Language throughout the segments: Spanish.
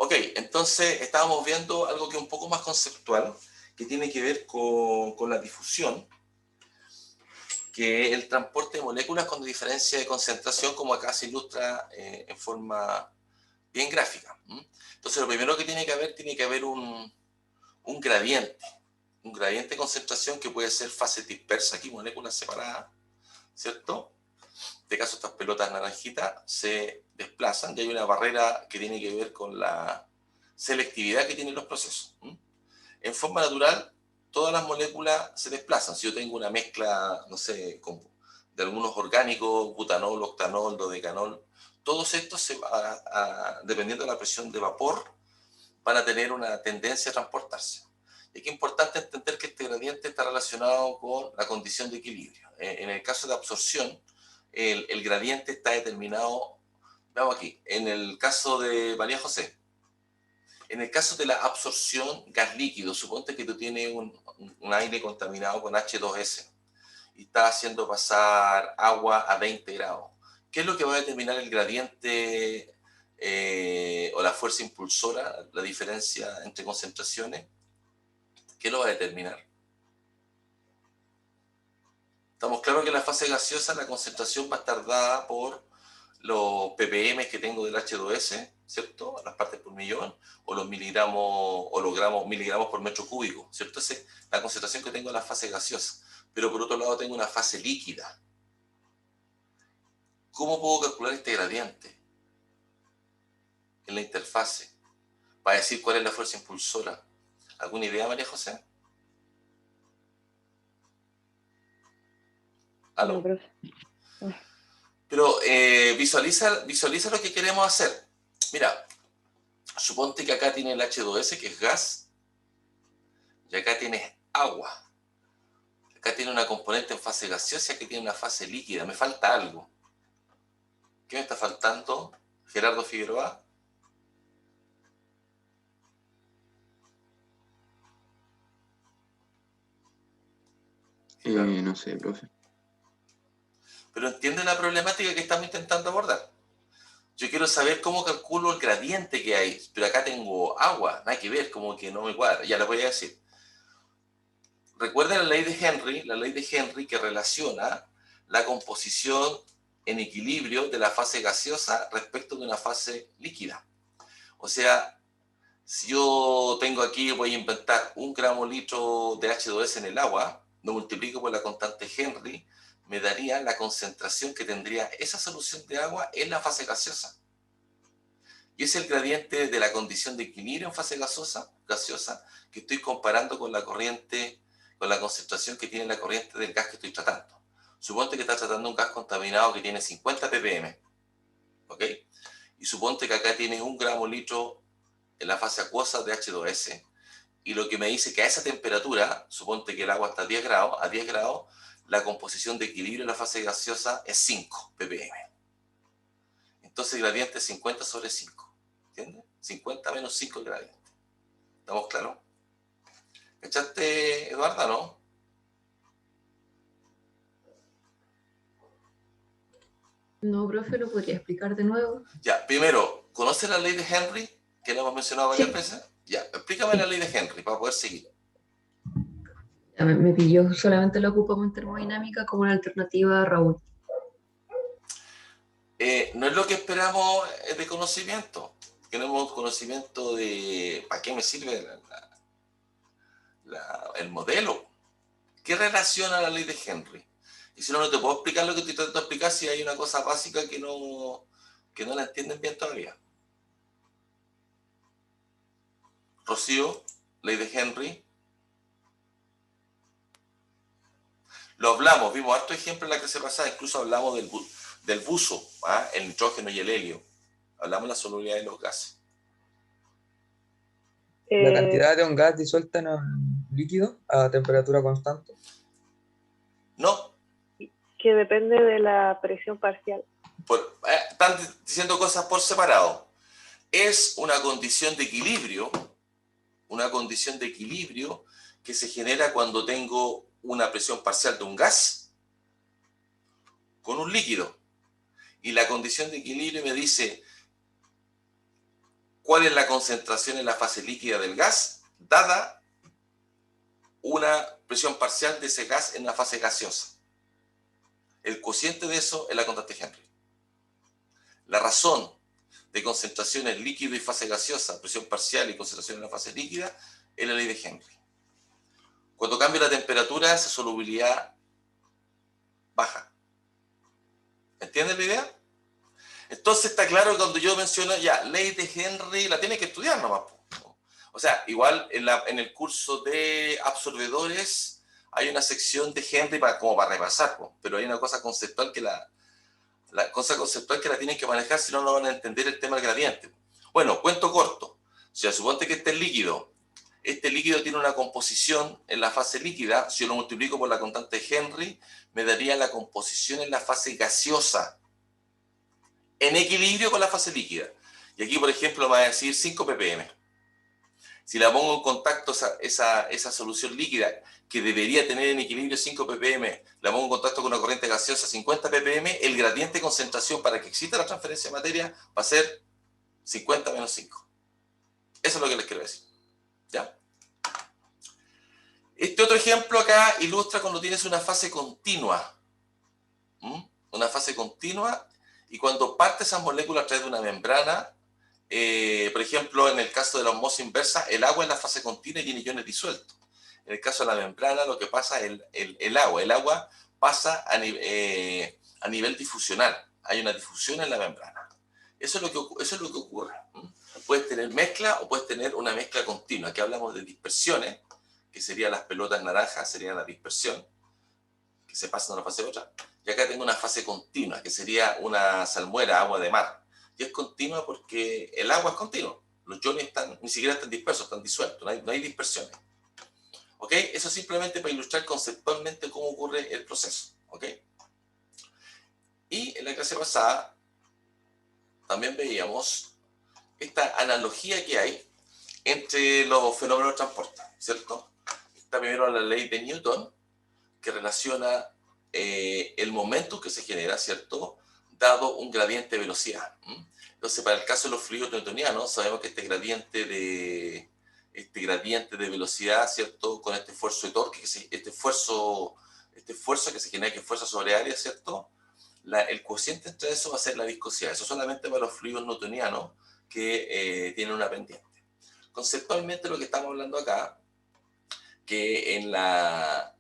Ok, entonces estábamos viendo algo que es un poco más conceptual, que tiene que ver con la difusión, que es el transporte de moléculas con diferencia de concentración, como acá se ilustra en forma bien gráfica. Entonces, lo primero que tiene que haber un gradiente de concentración que puede ser fase dispersa, aquí moléculas separadas, ¿cierto? En este caso, estas pelotas naranjitas se desplazan y hay una barrera que tiene que ver con la selectividad que tienen los procesos. En forma natural, todas las moléculas se desplazan. Si yo tengo una mezcla, no sé, de algunos orgánicos, butanol, octanol, dodecanol, todos estos, dependiendo de la presión de vapor, van a tener una tendencia a transportarse. Y aquí es importante entender que este gradiente está relacionado con la condición de equilibrio. En el caso de absorción, el gradiente está determinado, veamos aquí, en el caso de María José, en el caso de la absorción gas líquido, suponte que tú tienes un aire contaminado con H2S y estás haciendo pasar agua a 20 grados. ¿Qué es lo que va a determinar el gradiente o la fuerza impulsora, la diferencia entre concentraciones? ¿Qué lo va a determinar? Estamos claros que en la fase gaseosa la concentración va a estar dada por los ppm que tengo del H2S, ¿cierto? Las partes por millón, o los miligramos, o los miligramos por metro cúbico, ¿cierto? Esa es la concentración que tengo en la fase gaseosa. Pero por otro lado tengo una fase líquida. ¿Cómo puedo calcular este gradiente en la interfase para decir cuál es la fuerza impulsora? ¿Alguna idea, María José? No, ¿Aló? profe. Pero visualiza lo que queremos hacer. Mira, suponte que acá tiene el H2S, que es gas, y acá tienes agua. Acá tiene una componente en fase gaseosa, que tiene una fase líquida. Me falta algo. ¿Qué me está faltando, Gerardo Figueroa? Gerardo. No sé, profe. Pero entiende la problemática que estamos intentando abordar. Yo quiero saber cómo calculo el gradiente que hay, pero acá tengo agua, nada que ver, como que no me cuadra. Ya les voy a decir. Recuerden la ley de Henry que relaciona la composición en equilibrio de la fase gaseosa respecto de una fase líquida. O sea, si yo tengo aquí, voy a inventar 1 gramo litro de H2S en el agua, lo multiplico por la constante Henry, me daría la concentración que tendría esa solución de agua en la fase gaseosa. Y es el gradiente de la condición de equilibrio en fase gaseosa que estoy comparando con la corriente, con la concentración que tiene la corriente del gas que estoy tratando. Suponte que estás tratando un gas contaminado que tiene 50 ppm, ¿ok? Y suponte que acá tienes 1 gramo litro en la fase acuosa de H2S, y lo que me dice que a esa temperatura, suponte que el agua está a 10 grados, la composición de equilibrio en la fase gaseosa es 5 ppm. Entonces el gradiente es 50 sobre 5. ¿Entiendes? 50 menos 5 el gradiente. ¿Estamos claros? ¿Cachaste, Eduarda, no? No, profe, ¿lo podría explicar de nuevo? Ya, primero, ¿conoce la ley de Henry? Que la hemos mencionado varias Sí, veces. Ya, explícame la sí. ley de Henry para poder seguir. Ya me pilló, solamente lo ocupamos en termodinámica como una alternativa a Raúl. No es lo que esperamos de conocimiento. Queremos conocimiento de ¿para qué me sirve el modelo? ¿Qué relaciona la ley de Henry? Y si no, no te puedo explicar lo que estoy tratando de explicar si hay una cosa básica que no la entienden bien todavía. Rocío, ley de Henry. Lo hablamos, vimos harto ejemplo en la clase pasada, incluso hablamos del buzo, el nitrógeno y el helio. Hablamos de la solubilidad de los gases. La Eh, cantidad de un gas disuelta en un líquido a temperatura constante. No, que depende de la presión parcial. están diciendo cosas por separado. Es una condición de equilibrio que se genera cuando tengo una presión parcial de un gas con un líquido. Y la condición de equilibrio me dice cuál es la concentración en la fase líquida del gas, dada una presión parcial de ese gas en la fase gaseosa. El cociente de eso es la constante Henry. La razón de concentraciones líquido y fase gaseosa, presión parcial y concentración en la fase líquida, es la ley de Henry. Cuando cambia la temperatura, esa solubilidad baja. ¿Entiendes la idea? Entonces está claro que cuando yo menciono ya ley de Henry, la tienes que estudiar nomás. O sea, igual en el curso de absorbedores hay una sección de Henry como para repasar, pero hay una cosa conceptual que la tienen que manejar, si no, no van a entender el tema del gradiente. Bueno, cuento corto. O sea, suponte que este líquido tiene una composición en la fase líquida. Si yo lo multiplico por la constante de Henry, me daría la composición en la fase gaseosa, en equilibrio con la fase líquida. Y aquí, por ejemplo, me va a decir 5 ppm. Si la pongo en contacto, esa solución líquida, que debería tener en equilibrio 5 ppm, la pongo en contacto con una corriente gaseosa 50 ppm, el gradiente de concentración para que exista la transferencia de materia va a ser 50 menos 5. Eso es lo que les quiero decir. ¿Ya? Este otro ejemplo acá ilustra cuando tienes una fase continua. Una fase continua, y cuando parte esas moléculas a través de una membrana, por ejemplo, en el caso de la osmosis inversa, el agua en la fase continua y tiene iones disueltos. En el caso de la membrana, lo que pasa es el agua pasa a nivel difusional. Hay una difusión en la membrana. Eso es lo que ocurre. Puedes tener mezcla o puedes tener una mezcla continua. Aquí hablamos de dispersiones, que serían las pelotas naranjas, sería la dispersión, que se pasa de una fase a otra. Y acá tengo una fase continua, que sería una salmuera, agua de mar. Y es continua porque el agua es continua. Los iones ni siquiera están dispersos, están disueltos, no hay dispersiones. ¿Ok? Eso simplemente para ilustrar conceptualmente cómo ocurre el proceso. ¿Ok? Y en la clase pasada también veíamos esta analogía que hay entre los fenómenos de transporte, ¿cierto? Está primero la ley de Newton, que relaciona el momentum que se genera, ¿cierto?, dado un gradiente de velocidad. Entonces, para el caso de los fluidos newtonianos, sabemos que este gradiente de velocidad, ¿cierto?, con este esfuerzo de torque, este esfuerzo que se genera, que es fuerza sobre área, ¿cierto?, el cociente entre eso va a ser la viscosidad. Eso solamente para los fluidos newtonianos que tienen una pendiente. Conceptualmente, lo que estamos hablando acá, que en la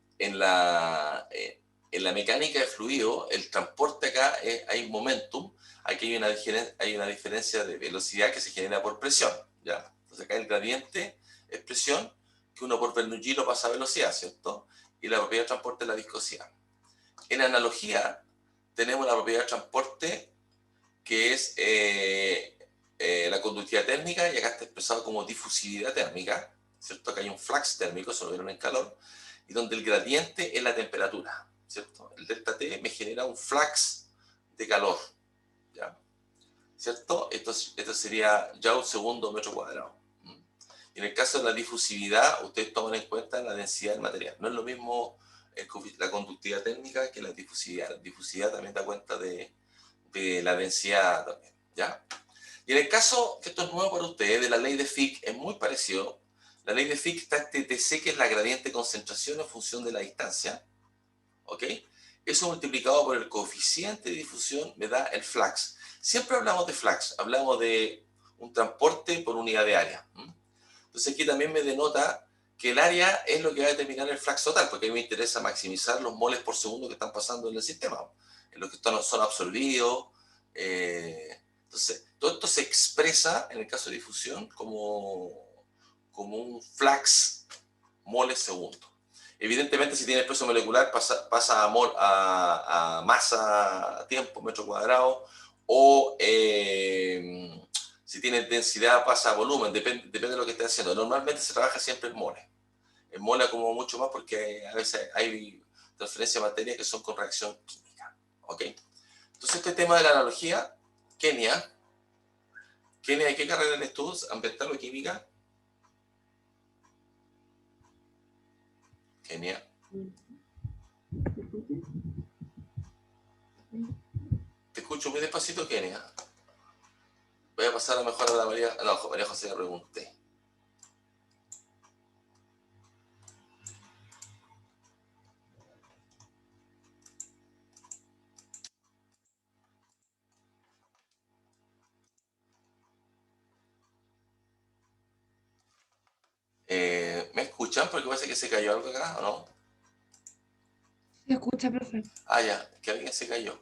mecánica de fluido, el transporte acá hay momentum, aquí hay una diferencia de velocidad que se genera por presión, ¿ya? Entonces acá el gradiente es presión, que uno por Bernoulli lo pasa a velocidad, ¿cierto? Y la propiedad de transporte es la viscosidad. En analogía, tenemos la propiedad de transporte, que es la conductividad térmica, y acá está expresado como difusividad térmica, ¿cierto? Acá hay un flux térmico, se lo vieron en calor, y donde el gradiente es la temperatura, ¿cierto? El delta T me genera un flux de calor, ¿ya? ¿Cierto? Esto sería Joule segundo metro cuadrado. Y en el caso de la difusividad, ustedes toman en cuenta la densidad del material. No es lo mismo la conductividad térmica que la difusividad. La difusividad también da cuenta de la densidad también, ¿ya? Y en el caso, que esto es nuevo para ustedes, de la ley de Fick, es muy parecido. La ley de Fick está este TC, que es la gradiente de concentración en función de la distancia, ¿ok? Eso multiplicado por el coeficiente de difusión me da el flux. Siempre hablamos de flux, hablamos de un transporte por unidad de área. Entonces aquí también me denota que el área es lo que va a determinar el flux total, porque a mí me interesa maximizar los moles por segundo que están pasando en el sistema, en los que son absorbidos. Entonces, todo esto se expresa en el caso de difusión como un flux moles segundo. Evidentemente, si tiene peso molecular, pasa a masa a tiempo, metro cuadrado, o si tiene densidad, pasa a volumen, depende de lo que esté haciendo. Normalmente se trabaja siempre en moles. En moles como mucho más porque a veces hay transferencia de materia que son con reacción química. ¿Ok? Entonces, este tema de la analogía, Kenia, ¿de qué carrera eres tú? ¿Ambiental o química? Kenia. Te escucho muy despacito, Kenia. Voy a pasar a lo mejor a la María... No, María José la pregunté. ¿Me escuchan? Porque parece que se cayó algo acá, ¿o no? Se escucha, profe. Ah, ya, que alguien se cayó.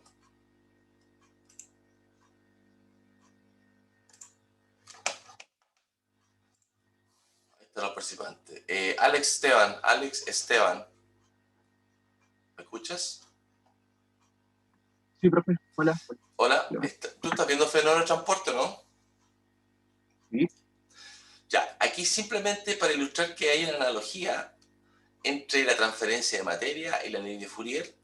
Ahí están los participantes. Alex Esteban, ¿me escuchas? Sí, profe. Hola. Hola, Hola. ¿tú estás viendo fenómeno de transporte, no? Sí. Ya, aquí simplemente para ilustrar que hay una analogía entre la transferencia de materia y la ley de Fourier.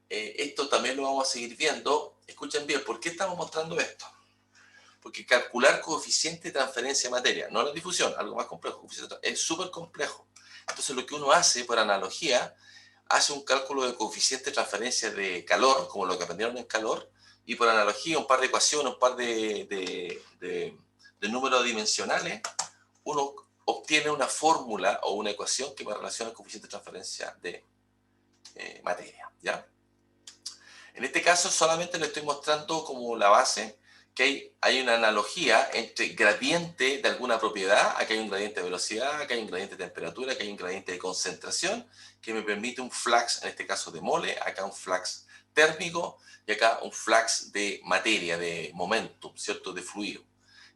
Esto también lo vamos a seguir viendo. Escuchen bien, ¿por qué estamos mostrando esto? Porque calcular coeficiente de transferencia de materia, no la difusión, algo más complejo, es súper complejo. Entonces lo que uno hace, por analogía, hace un cálculo de coeficiente de transferencia de calor, como lo que aprendieron en calor, y por analogía un par de ecuaciones, un par de números dimensionales, uno obtiene una fórmula o una ecuación que me relaciona el coeficiente de transferencia de materia, ¿ya? En este caso solamente le estoy mostrando como la base que hay una analogía entre gradiente de alguna propiedad, acá hay un gradiente de velocidad, acá hay un gradiente de temperatura, acá hay un gradiente de concentración, que me permite un flux, en este caso de mole, acá un flux térmico, y acá un flux de materia, de momentum, ¿cierto? De fluido,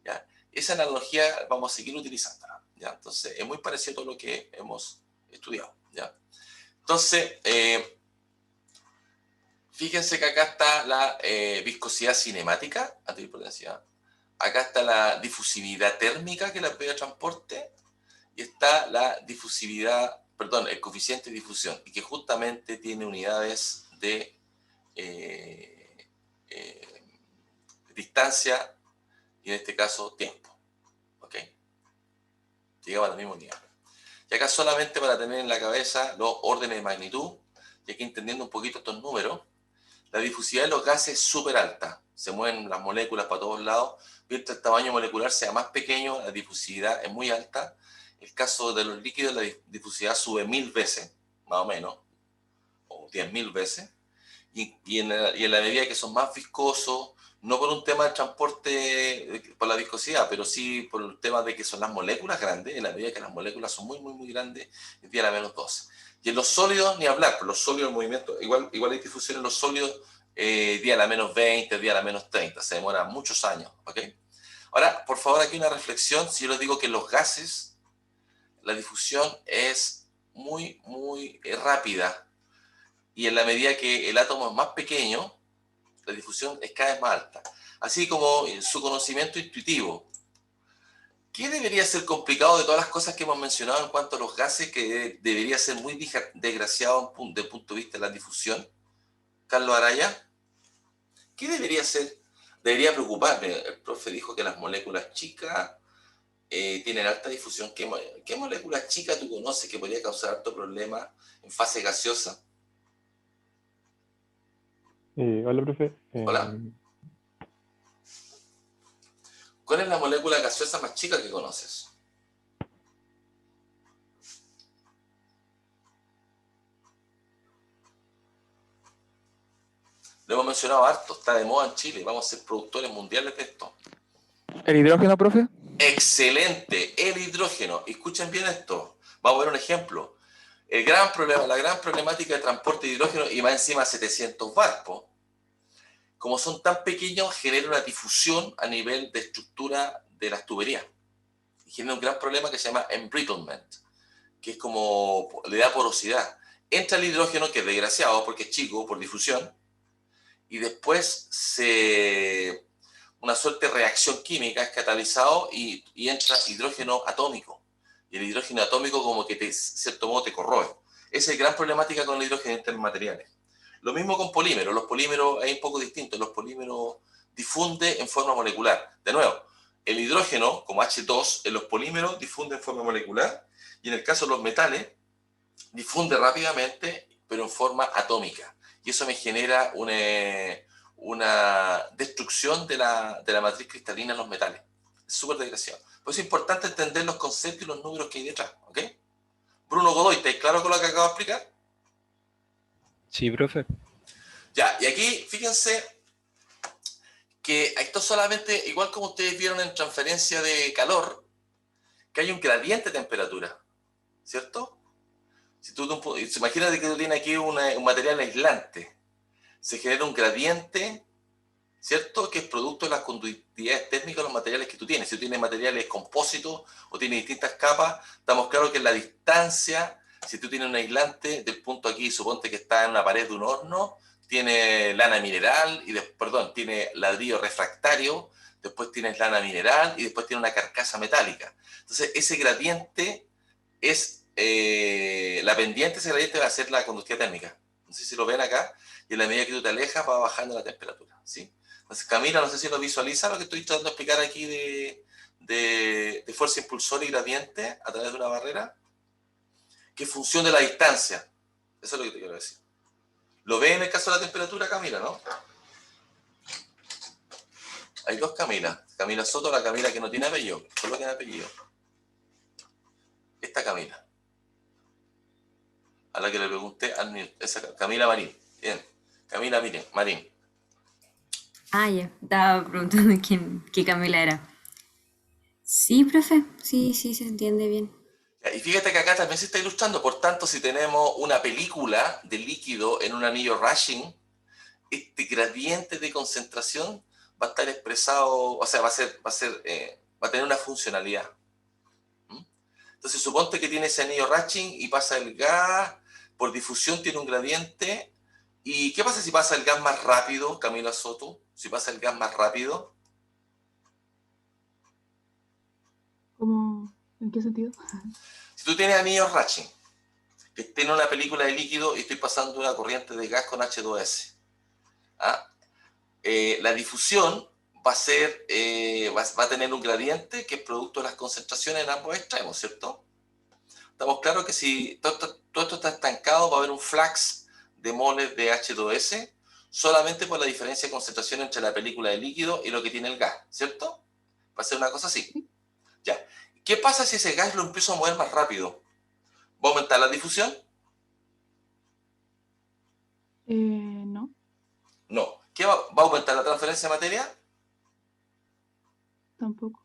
¿ya? Esa analogía vamos a seguir utilizándola, ¿ya? Entonces, es muy parecido a todo lo que hemos estudiado, ¿ya? Entonces, fíjense que acá está la viscosidad cinemática, antipotencia. Acá está la difusividad térmica, que es la propiedad de transporte, y está la difusividad, perdón, el coeficiente de difusión, y que justamente tiene unidades de distancia y en este caso tiempo. ¿Ok? Llegaba a la misma unidad. Y acá solamente para tener en la cabeza los órdenes de magnitud, y aquí entendiendo un poquito estos números, la difusividad de los gases es súper alta, se mueven las moléculas para todos lados, mientras el tamaño molecular sea más pequeño, la difusividad es muy alta. El caso de los líquidos, la difusividad sube 1000 veces, más o menos, o 10.000 veces, y en la medida que son más viscosos, no por un tema de transporte, por la viscosidad, pero sí por el tema de que son las moléculas grandes, en la medida que las moléculas son muy, muy, muy grandes, es 10 a la menos 12. Y en los sólidos, ni hablar, por los sólidos en movimiento, igual hay difusión en los sólidos, 10 a la menos 20, 10 a la menos 30, se demora muchos años, ¿ok? Ahora, por favor, aquí una reflexión, si yo les digo que en los gases, la difusión es muy, muy rápida, y en la medida que el átomo es más pequeño, la difusión es cada vez más alta. Así como su conocimiento intuitivo. ¿Qué debería ser complicado de todas las cosas que hemos mencionado en cuanto a los gases que debería ser muy desgraciado desde el punto de vista de la difusión? Carlos Araya, ¿qué debería ser? Debería preocuparme. El profe dijo que las moléculas chicas tienen alta difusión. ¿Qué moléculas chicas tú conoces que podría causar alto problema en fase gaseosa? Hola, profe. Hola. ¿Cuál es la molécula gaseosa más chica que conoces? Lo hemos mencionado harto, está de moda en Chile, vamos a ser productores mundiales de esto. ¿El hidrógeno, profe? Excelente, el hidrógeno. Escuchen bien esto, vamos a ver un ejemplo. El gran problema, la gran problemática de transporte de hidrógeno, y más encima 700 barcos, como son tan pequeños, genera una difusión a nivel de estructura de las tuberías. Y genera un gran problema que se llama embrittlement, que es como, le da porosidad. Entra el hidrógeno, que es desgraciado porque es chico, por difusión, y después una suerte de reacción química es catalizado y entra hidrógeno atómico. Y el hidrógeno atómico como que de cierto modo te corroe. Esa es la gran problemática con el hidrógeno en términos materiales. Lo mismo con polímeros. Los polímeros es un poco distinto. Los polímeros difunden en forma molecular. De nuevo, el hidrógeno, como H2, en los polímeros difunde en forma molecular, y en el caso de los metales, difunde rápidamente, pero en forma atómica. Y eso me genera una destrucción de la matriz cristalina en los metales. Es súper desgraciado. Por eso es importante entender los conceptos y los números que hay detrás, ¿ok? Bruno Godoy, ¿estáis claro con lo que acabo de explicar? Sí, profe. Ya, y aquí, fíjense que esto solamente, igual como ustedes vieron en transferencia de calor, que hay un gradiente de temperatura, ¿cierto? Si tú, imagínate que tú tienes aquí un material aislante, se genera un gradiente, ¿cierto? Que es producto de las conductividades térmicas de los materiales que tú tienes. Si tú tienes materiales compósitos o tienes distintas capas, estamos claros que la distancia, si tú tienes un aislante del punto aquí, suponte que está en una pared de un horno, tiene lana mineral, tiene ladrillo refractario, después tienes lana mineral y después tiene una carcasa metálica. Entonces, ese gradiente es, la pendiente de ese gradiente va a ser la conductividad térmica. No sé si lo ven acá, y en la medida que tú te alejas va bajando la temperatura, ¿sí? Entonces, Camila, no sé si lo visualiza lo que estoy tratando de explicar aquí de fuerza impulsora y gradiente a través de una barrera, que es función de la distancia. Eso es lo que te quiero decir. ¿Lo ve en el caso de la temperatura, Camila, no? Hay dos Camilas. Camila Soto, la Camila que no tiene apellido, solo tiene apellido. Esta Camila, a la que le pregunté, esa Camila Marín. Bien, Camila Marín. Ah, ya, estaba preguntando qué Camila era. Sí, profe, sí, se entiende bien. Y fíjate que acá también se está ilustrando, por tanto, si tenemos una película de líquido en un anillo Rushing, este gradiente de concentración va a estar expresado, o sea, va a tener una funcionalidad. Entonces, suponte que tiene ese anillo Rushing y pasa el gas, por difusión tiene un gradiente. ¿Y qué pasa si pasa el gas más rápido, Camila Soto? Si pasa el gas más rápido. ¿Cómo? ¿En qué sentido? Si tú tienes anillos Rushing, que tiene una película de líquido y estoy pasando una corriente de gas con H2S, ¿ah? La difusión va a tener un gradiente que es producto de las concentraciones en ambos extremos, ¿cierto? Estamos claros que si todo esto está estancado, va a haber un flux de moles de H2S solamente por la diferencia de concentración entre la película de líquido y lo que tiene el gas, ¿cierto? Va a ser una cosa así. Ya. ¿Qué pasa si ese gas lo empiezo a mover más rápido? ¿Va a aumentar la difusión? No, No. ¿Qué va a aumentar la transferencia de materia? tampoco.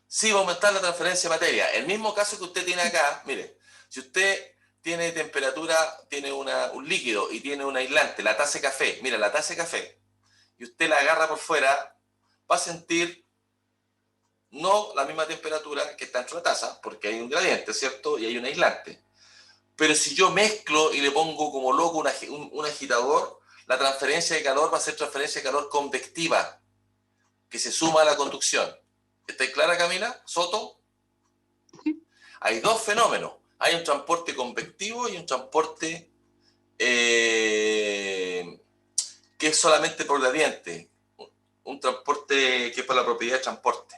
Sí, va a aumentar la transferencia de materia. El mismo caso que usted tiene acá, mire, si usted tiene temperatura, tiene un líquido y tiene un aislante, la taza de café, mira, la taza de café, y usted la agarra por fuera, va a sentir no la misma temperatura que está entre la taza, porque hay un gradiente, ¿cierto? Y hay un aislante. Pero si yo mezclo y le pongo como loco un agitador, la transferencia de calor va a ser transferencia de calor convectiva, que se suma a la conducción. ¿Está clara, Camila Soto? Sí. Hay dos fenómenos. Hay un transporte convectivo y un transporte que es solamente por gradiente. Un transporte que es por la propiedad de transporte.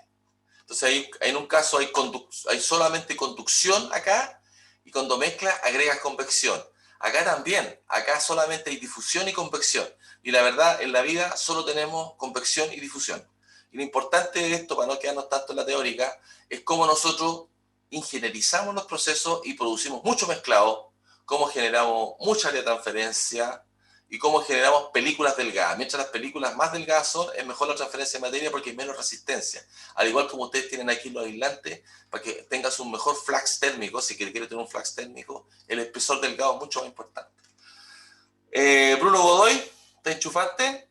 Entonces, en un caso hay solamente conducción acá, y cuando mezclas agregas convección. Acá también, acá solamente hay difusión y convección. Y la verdad, en la vida solo tenemos convección y difusión. Y lo importante de esto, para no quedarnos tanto en la teórica, es cómo nosotros ingenierizamos los procesos y producimos mucho mezclado, cómo generamos mucha área de transferencia y cómo generamos películas delgadas. Mientras las películas más delgadas son, es mejor la transferencia de materia porque hay menos resistencia. Al igual como ustedes tienen aquí los aislantes, para que tengas un mejor flux térmico, si quiere tener un flux térmico, el espesor delgado es mucho más importante. Bruno Godoy, ¿te enchufaste?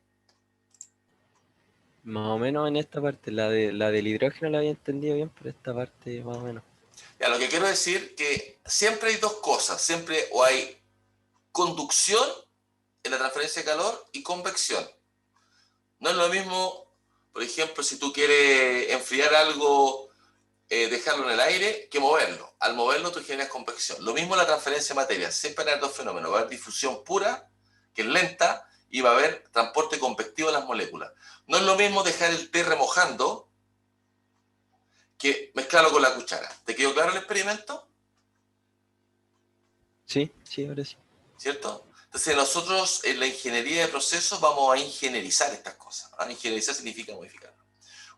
Más o menos en esta parte, la del hidrógeno la había entendido bien, pero esta parte más o menos. Ya, lo que quiero decir que siempre hay dos cosas, siempre o hay conducción en la transferencia de calor y convección. No es lo mismo, por ejemplo, si tú quieres enfriar algo, dejarlo en el aire, que moverlo. Al moverlo tú generas convección. Lo mismo en la transferencia de materia. Siempre hay dos fenómenos. Va a haber difusión pura, que es lenta, y va a haber transporte convectivo de las moléculas. No es lo mismo dejar el té remojando que mezclarlo con la cuchara. ¿Te quedó claro el experimento? Sí, ahora sí. ¿Cierto? Entonces nosotros en la ingeniería de procesos vamos a ingenierizar estas cosas. Ingenierizar significa modificar.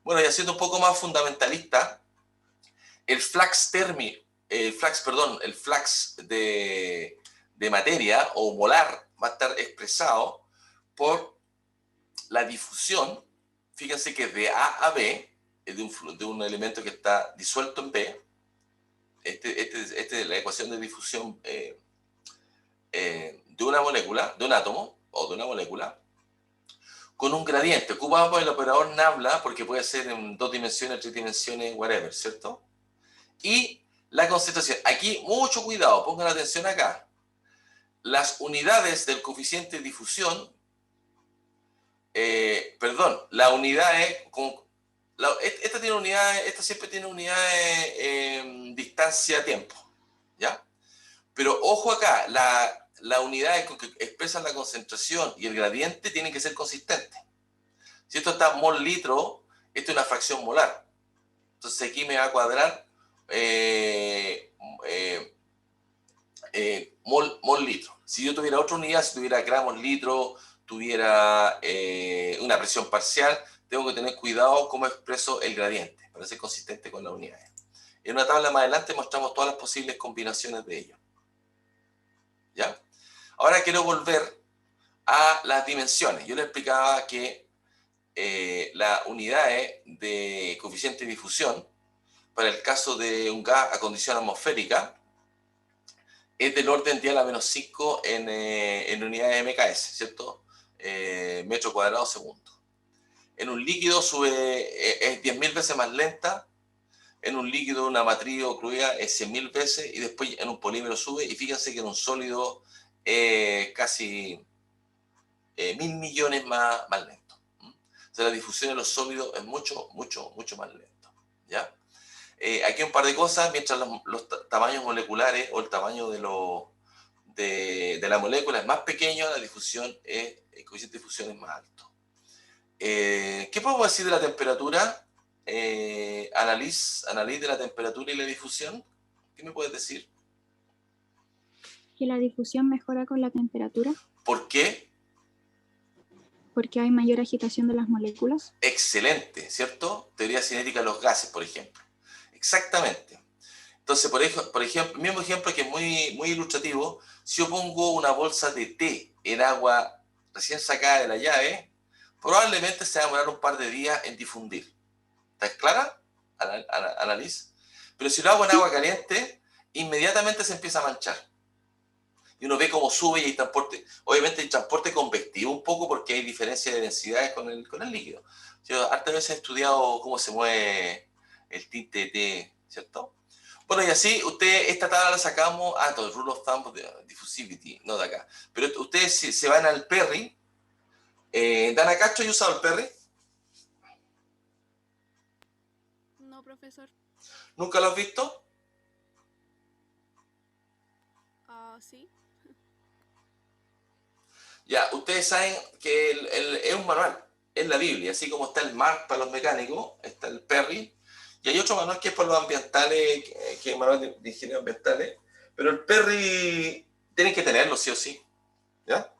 Bueno, y haciendo un poco más fundamentalista, el flux de materia o molar va a estar expresado por la difusión. Fíjense que de A a B, de un elemento que está disuelto en B, esta es la ecuación de difusión de una molécula, de un átomo o de una molécula, con un gradiente. Ocupamos el operador nabla porque puede ser en 2 dimensiones, 3 dimensiones, whatever, ¿cierto? Y la concentración. Aquí, mucho cuidado, pongan atención acá. Las unidades del coeficiente de difusión, la unidad es... esta siempre tiene unidades distancia-tiempo, ¿ya? Pero ojo acá, las unidades que expresan la concentración y el gradiente tienen que ser consistentes. Si esto está mol-litro, esto es una fracción molar. Entonces aquí me va a cuadrar mol-litro. Si yo tuviera otra unidad, si tuviera gramos-litro, tuviera una presión parcial, tengo que tener cuidado cómo expreso el gradiente para ser consistente con las unidades. En una tabla más adelante mostramos todas las posibles combinaciones de ellos. ¿Ya? Ahora quiero volver a las dimensiones. Yo les explicaba que las unidades de coeficiente de difusión para el caso de un gas a condición atmosférica es del orden 10 a la menos 5 en unidades MKS, ¿cierto? Metro cuadrado segundo. En un líquido es 10.000 veces más lenta. En un líquido, una matriz ocluida es 100.000 veces, y después en un polímero sube, y fíjense que en un sólido casi 1.000 millones más lento. O sea, la difusión de los sólidos es mucho más lento, ¿ya? Aquí un par de cosas. Mientras los tamaños moleculares o el tamaño de la molécula es más pequeño, el coeficiente de difusión es más alto. ¿Qué podemos decir de la temperatura? Análisis de la temperatura y la difusión. ¿Qué me puedes decir? Que la difusión mejora con la temperatura. ¿Por qué? Porque hay mayor agitación de las moléculas. Excelente, ¿cierto? Teoría cinética de los gases, por ejemplo. Exactamente. Entonces, por ejemplo, el mismo ejemplo que es muy ilustrativo, si yo pongo una bolsa de té en agua recién sacada de la llave, probablemente se va a demorar un par de días en difundir. ¿Está clara? Análisis. Pero si lo hago en agua caliente, inmediatamente se empieza a manchar. Y uno ve cómo sube y hay transporte. Obviamente hay transporte convectivo un poco porque hay diferencia de densidades con el líquido. Yo hartas veces he estudiado cómo se mueve el tinte de té, ¿cierto? Bueno, y así, esta tabla la sacamos, todo el rule of thumb de diffusivity, no de acá. Pero ustedes se van al Perry. Dana Castro, ¿yo he usado el Perry? No, profesor. ¿Nunca lo has visto? Sí. Ya, ustedes saben que es un manual, es la Biblia, así como está el MARC para los mecánicos, está el Perry, y hay otro manual que es para los ambientales, que es el manual de ingeniería ambientales, pero el Perry tienen que tenerlo sí o sí, ¿ya?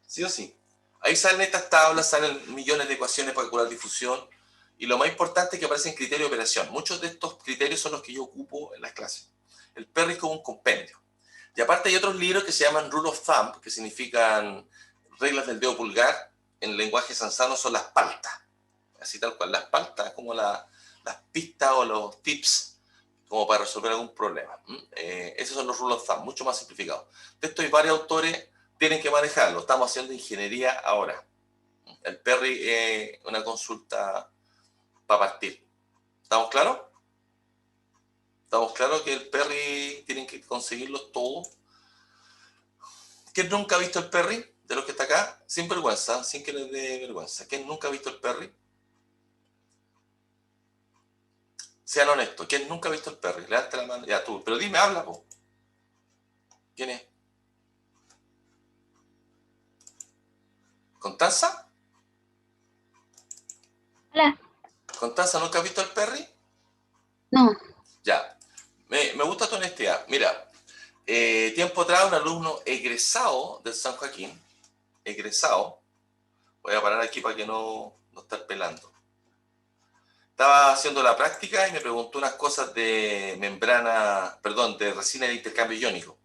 Sí o sí. Ahí salen estas tablas, salen millones de ecuaciones para calcular difusión, y lo más importante es que aparecen criterios de operación. Muchos de estos criterios son los que yo ocupo en las clases. El Perry es como un compendio. Y aparte hay otros libros que se llaman Rule of Thumb, que significan reglas del dedo pulgar. En el lenguaje sansano son las paltas. Así tal cual, las paltas como las pistas o los tips como para resolver algún problema. Esos son los Rule of Thumb, mucho más simplificados. De esto hay varios autores, tienen que manejarlo. Estamos haciendo ingeniería ahora. El Perry es una consulta para partir. ¿Estamos claros? ¿Estamos claros que el Perry tienen que conseguirlo todo? ¿Quién nunca ha visto el Perry? De los que está acá, sin vergüenza, sin que les dé vergüenza. ¿Quién nunca ha visto el Perry? Sean honestos. ¿Quién nunca ha visto el Perry? Levante la mano. Ya tú, pero dime, habla, po. ¿Quién es? ¿Constanza? Hola. ¿Constanza nunca ha visto el Perry? No. Ya. Me gusta tu honestidad. Mira, Tiempo atrás, un alumno egresado del San Joaquín, egresado, voy a parar aquí para que no estar pelando. Estaba haciendo la práctica y me preguntó unas cosas de membrana, perdón, de resina de intercambio iónico.